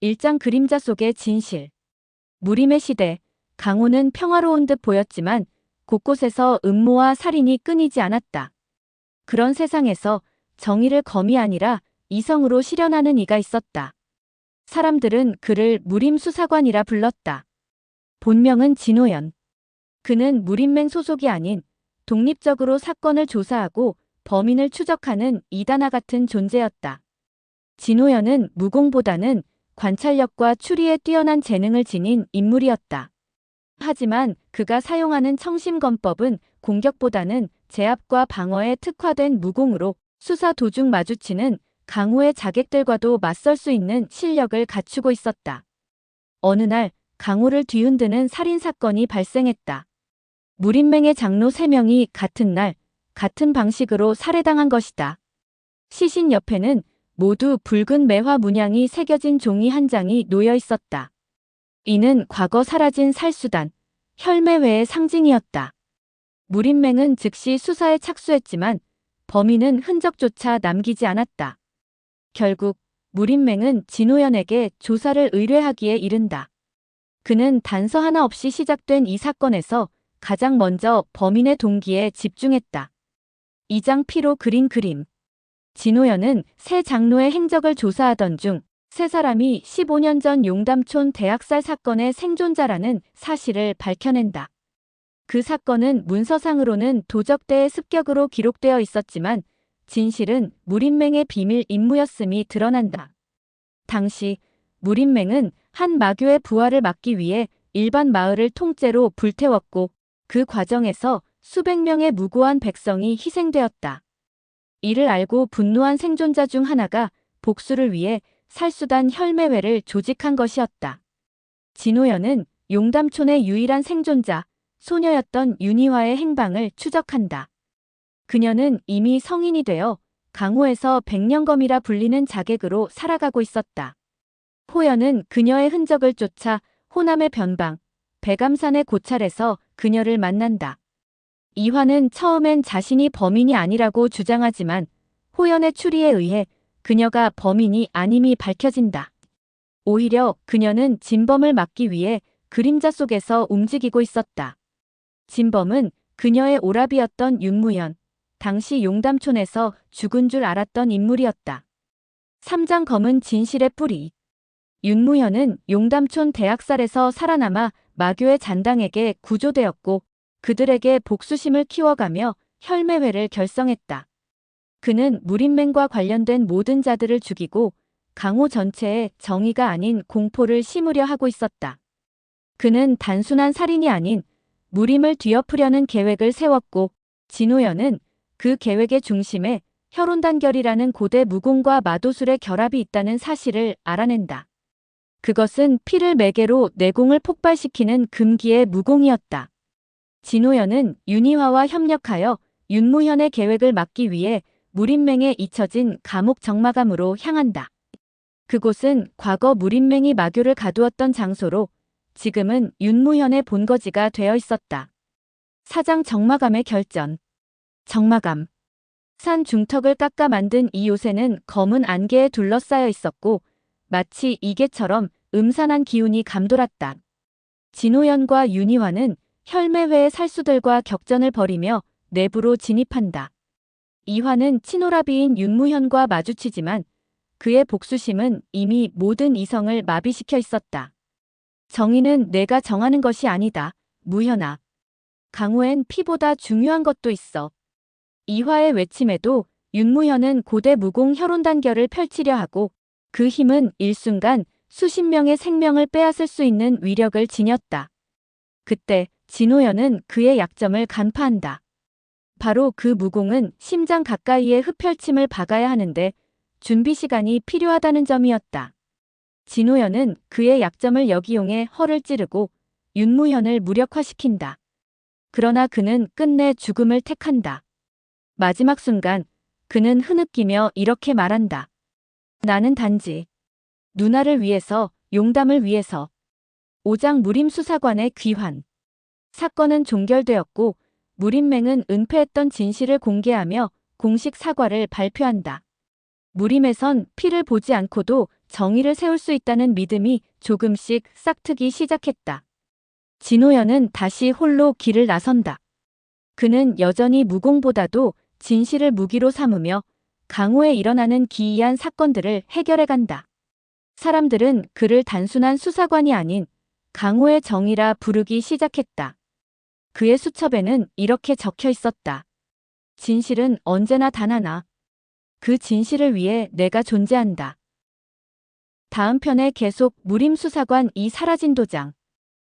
일장 그림자 속의 진실. 무림의 시대, 강호는 평화로운 듯 보였지만 곳곳에서 음모와 살인이 끊이지 않았다. 그런 세상에서 정의를 검이 아니라 이성으로 실현하는 이가 있었다. 사람들은 그를 무림수사관이라 불렀다. 본명은 진호연. 그는 무림맹 소속이 아닌 독립적으로 사건을 조사하고 범인을 추적하는 이단아 같은 존재였다. 진호연은 무공보다는 관찰력과 추리에 뛰어난 재능을 지닌 인물이었다. 하지만 그가 사용하는 청심검법은 공격보다는 제압과 방어에 특화된 무공으로 수사 도중 마주치는 강호의 자객들과도 맞설 수 있는 실력을 갖추고 있었다. 어느 날 강호를 뒤흔드는 살인사건이 발생했다. 무림맹의 장로 3명이 같은 날, 같은 방식으로 살해당한 것이다. 시신 옆에는 모두 붉은 매화 문양이 새겨진 종이 한 장이 놓여 있었다. 이는 과거 사라진 살수단, 혈매회의 상징이었다. 무림맹은 즉시 수사에 착수했지만 범인은 흔적조차 남기지 않았다. 결국 무림맹은 진호연에게 조사를 의뢰하기에 이른다. 그는 단서 하나 없이 시작된 이 사건에서 가장 먼저 범인의 동기에 집중했다. 2장 피로 그린 그림. 진호연은 새 장로의 행적을 조사하던 중 세 사람이 15년 전 용담촌 대학살 사건의 생존자라는 사실을 밝혀낸다. 그 사건은 문서상으로는 도적대의 습격으로 기록되어 있었지만 진실은 무림맹의 비밀 임무였음이 드러난다. 당시 무림맹은 한 마교의 부활을 막기 위해 일반 마을을 통째로 불태웠고 그 과정에서 수백 명의 무고한 백성이 희생되었다. 이를 알고 분노한 생존자 중 하나가 복수를 위해 살수단 혈매회를 조직한 것이었다. 진호연은 용담촌의 유일한 생존자, 소녀였던 윤희화의 행방을 추적한다. 그녀는 이미 성인이 되어 강호에서 백년검이라 불리는 자객으로 살아가고 있었다. 호연은 그녀의 흔적을 쫓아 호남의 변방, 백암산의 고찰에서 그녀를 만난다. 이화는 처음엔 자신이 범인이 아니라고 주장하지만 호연의 추리에 의해 그녀가 범인이 아님이 밝혀진다. 오히려 그녀는 진범을 막기 위해 그림자 속에서 움직이고 있었다. 진범은 그녀의 오라비였던 윤무현, 당시 용담촌에서 죽은 줄 알았던 인물이었다. 3장 검은 진실의 뿌리. 윤무현은 용담촌 대학살에서 살아남아 마교의 잔당에게 구조되었고 그들에게 복수심을 키워가며 혈매회를 결성했다. 그는 무림맹과 관련된 모든 자들을 죽이고 강호 전체에 정의가 아닌 공포를 심으려 하고 있었다. 그는 단순한 살인이 아닌 무림을 뒤엎으려는 계획을 세웠고 진호연은 그 계획의 중심에 혈혼단결이라는 고대 무공과 마도술의 결합이 있다는 사실을 알아낸다. 그것은 피를 매개로 내공을 폭발시키는 금기의 무공이었다. 진호연은 윤희화와 협력하여 윤무현의 계획을 막기 위해 무림맹에 잊혀진 감옥 정마감으로 향한다. 그곳은 과거 무림맹이 마교를 가두었던 장소로 지금은 윤무현의 본거지가 되어 있었다. 사장 정마감의 결전. 정마감. 산 중턱을 깎아 만든 이 요새는 검은 안개에 둘러싸여 있었고 마치 이게처럼 음산한 기운이 감돌았다. 진호연과 윤희화는 혈매회의 살수들과 격전을 벌이며 내부로 진입한다. 이화는 친오라비인 윤무현과 마주치지만 그의 복수심은 이미 모든 이성을 마비시켜 있었다. 정의는 내가 정하는 것이 아니다. 무현아. 강호엔 피보다 중요한 것도 있어. 이화의 외침에도 윤무현은 고대 무공 혈혼단결을 펼치려 하고 그 힘은 일순간 수십 명의 생명을 빼앗을 수 있는 위력을 지녔다. 그때 진호연은 그의 약점을 간파한다. 바로 그 무공은 심장 가까이에 흡혈침을 박아야 하는데 준비 시간이 필요하다는 점이었다. 진호연은 그의 약점을 역이용해 허를 찌르고 윤무현을 무력화시킨다. 그러나 그는 끝내 죽음을 택한다. 마지막 순간 그는 흐느끼며 이렇게 말한다. 나는 단지 누나를 위해서, 용담을 위해서. 5장 무림수사관의 귀환. 사건은 종결되었고 무림맹은 은폐했던 진실을 공개하며 공식 사과를 발표한다. 무림에선 피를 보지 않고도 정의를 세울 수 있다는 믿음이 조금씩 싹트기 시작했다. 진호연은 다시 홀로 길을 나선다. 그는 여전히 무공보다도 진실을 무기로 삼으며 강호에 일어나는 기이한 사건들을 해결해 간다. 사람들은 그를 단순한 수사관이 아닌 강호의 정의라 부르기 시작했다. 그의 수첩에는 이렇게 적혀 있었다. 진실은 언제나 단 하나. 그 진실을 위해 내가 존재한다. 다음 편에 계속 무림수사관 이 사라진 도장.